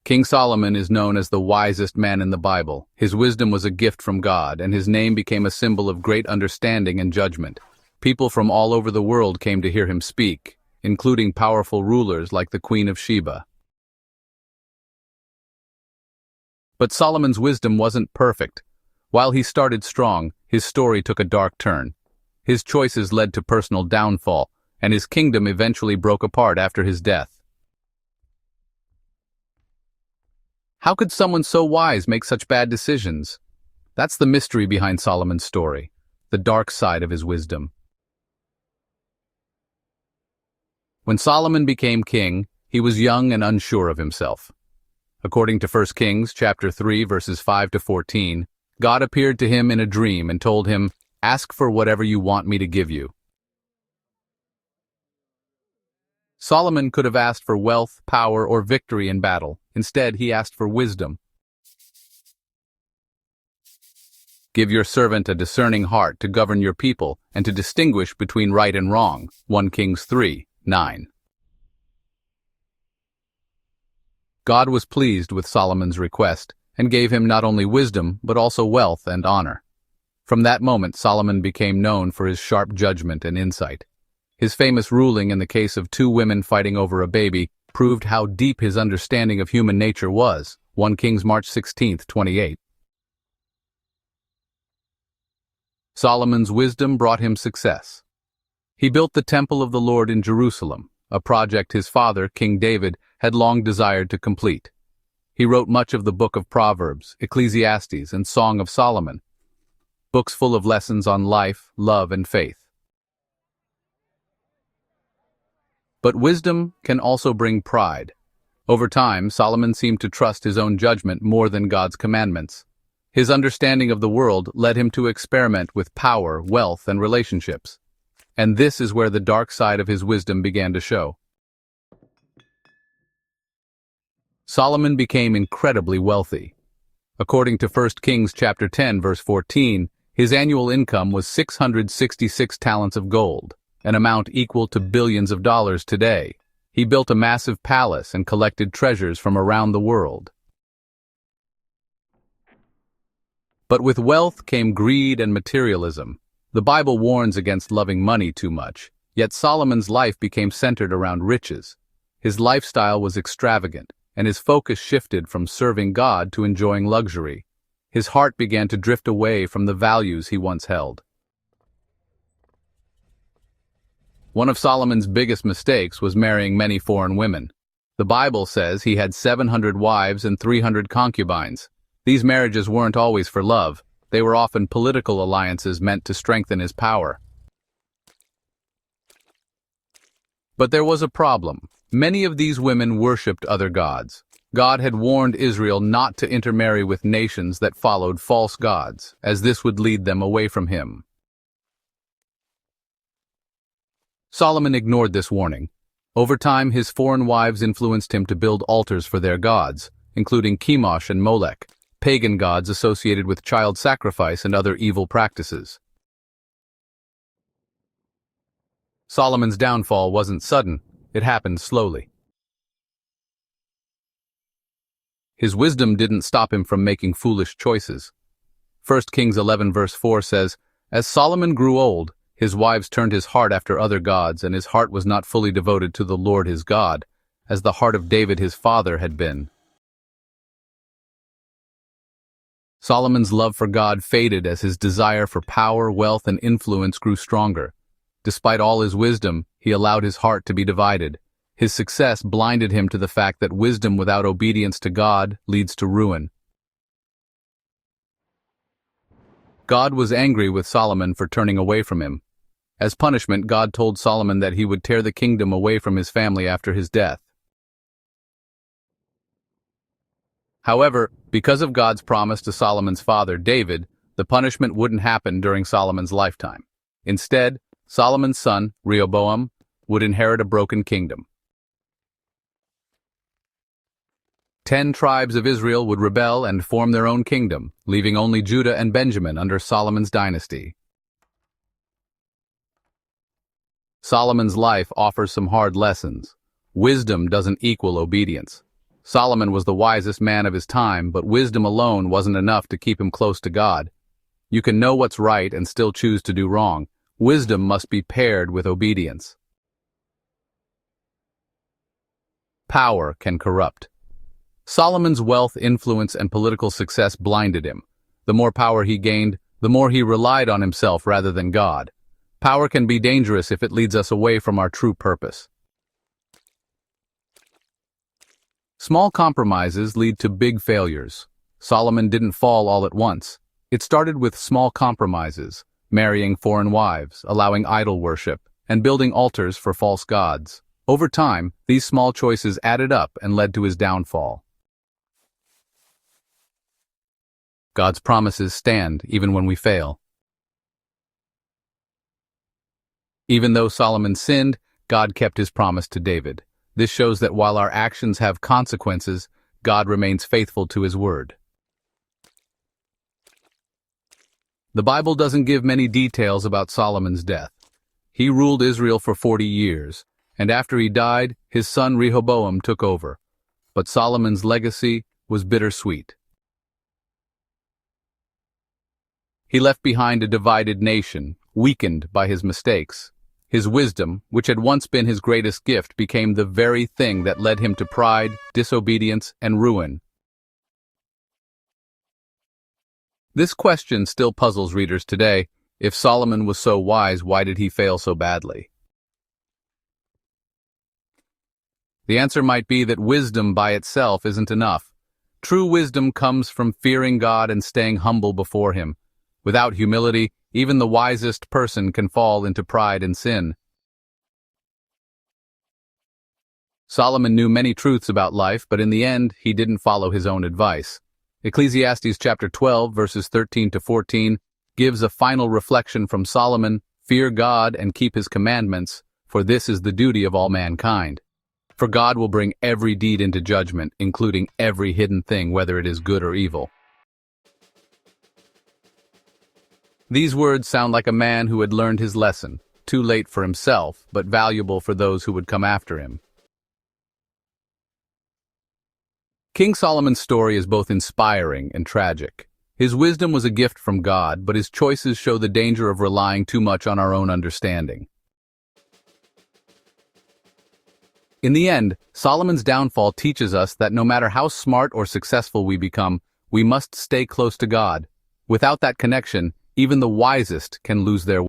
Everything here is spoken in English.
King Solomon is known as the wisest man in the Bible. His wisdom was a gift from God, and his name became a symbol of great understanding and judgment. People from all over the world came to hear him speak, including powerful rulers like the Queen of Sheba. But Solomon's wisdom wasn't perfect. While he started strong, his story took a dark turn. His choices led to personal downfall, and his kingdom eventually broke apart after his death. How could someone so wise make such bad decisions? That's the mystery behind Solomon's story, the dark side of his wisdom. When Solomon became king, he was young and unsure of himself. According to 1 Kings chapter 3 verses 5 to 14, God appeared to him in a dream and told him, "Ask for whatever you want me to give you." Solomon could have asked for wealth, power, or victory in battle. Instead, he asked for wisdom. "Give your servant a discerning heart to govern your people and to distinguish between right and wrong." 1 Kings 3:9. God was pleased with Solomon's request and gave him not only wisdom but also wealth and honor. From that moment, Solomon became known for his sharp judgment and insight. His famous ruling in the case of two women fighting over a baby proved how deep his understanding of human nature was. 1 Kings March 16, 28. Solomon's wisdom brought him success. He built the Temple of the Lord in Jerusalem, a project his father, King David, had long desired to complete. He wrote much of the Book of Proverbs, Ecclesiastes, and Song of Solomon, books full of lessons on life, love, and faith. But wisdom can also bring pride. Over time, Solomon seemed to trust his own judgment more than God's commandments. His understanding of the world led him to experiment with power, wealth, and relationships. And this is where the dark side of his wisdom began to show. Solomon became incredibly wealthy. According to 1 Kings chapter 10, verse 14, his annual income was 666 talents of gold, an amount equal to billions of dollars today. He built a massive palace and collected treasures from around the world. But with wealth came greed and materialism. The Bible warns against loving money too much, yet Solomon's life became centered around riches. His lifestyle was extravagant, and his focus shifted from serving God to enjoying luxury. His heart began to drift away from the values he once held. One of Solomon's biggest mistakes was marrying many foreign women. The Bible says he had 700 wives and 300 concubines. These marriages weren't always for love. They were often political alliances meant to strengthen his power. But there was a problem. Many of these women worshipped other gods. God had warned Israel not to intermarry with nations that followed false gods, as this would lead them away from him. Solomon ignored this warning. Over time, his foreign wives influenced him to build altars for their gods, including Chemosh and Molech, pagan gods associated with child sacrifice and other evil practices. Solomon's downfall wasn't sudden, it happened slowly. His wisdom didn't stop him from making foolish choices. 1 Kings 11 verse 4 says, "As Solomon grew old, his wives turned his heart after other gods, and his heart was not fully devoted to the Lord his God, as the heart of David his father had been." Solomon's love for God faded as his desire for power, wealth, and influence grew stronger. Despite all his wisdom, he allowed his heart to be divided. His success blinded him to the fact that wisdom without obedience to God leads to ruin. God was angry with Solomon for turning away from him. As punishment, God told Solomon that he would tear the kingdom away from his family after his death. However, because of God's promise to Solomon's father, David, the punishment wouldn't happen during Solomon's lifetime. Instead, Solomon's son, Rehoboam, would inherit a broken kingdom. 10 tribes of Israel would rebel and form their own kingdom, leaving only Judah and Benjamin under Solomon's dynasty. Solomon's life offers some hard lessons. Wisdom doesn't equal obedience. Solomon was the wisest man of his time, but wisdom alone wasn't enough to keep him close to God. You can know what's right and still choose to do wrong. Wisdom must be paired with obedience. Power can corrupt. Solomon's wealth, influence, and political success blinded him. The more power he gained, the more he relied on himself rather than God. Power can be dangerous if it leads us away from our true purpose. Small compromises lead to big failures. Solomon didn't fall all at once. It started with small compromises, marrying foreign wives, allowing idol worship, and building altars for false gods. Over time, these small choices added up and led to his downfall. God's promises stand even when we fail. Even though Solomon sinned, God kept his promise to David. This shows that while our actions have consequences, God remains faithful to his word. The Bible doesn't give many details about Solomon's death. He ruled Israel for 40 years, and after he died, his son Rehoboam took over. But Solomon's legacy was bittersweet. He left behind a divided nation, weakened by his mistakes. His wisdom, which had once been his greatest gift, became the very thing that led him to pride, disobedience, and ruin. This question still puzzles readers today. If Solomon was so wise, why did he fail so badly? The answer might be that wisdom by itself isn't enough. True wisdom comes from fearing God and staying humble before him. Without humility, even the wisest person can fall into pride and sin. Solomon knew many truths about life, but in the end, he didn't follow his own advice. Ecclesiastes chapter 12, verses 13 to 14, gives a final reflection from Solomon: "Fear God and keep his commandments, for this is the duty of all mankind. For God will bring every deed into judgment, including every hidden thing, whether it is good or evil." These words sound like a man who had learned his lesson, too late for himself, but valuable for those who would come after him. King Solomon's story is both inspiring and tragic. His wisdom was a gift from God, but his choices show the danger of relying too much on our own understanding. In the end, Solomon's downfall teaches us that no matter how smart or successful we become, we must stay close to God. Without that connection, even the wisest can lose their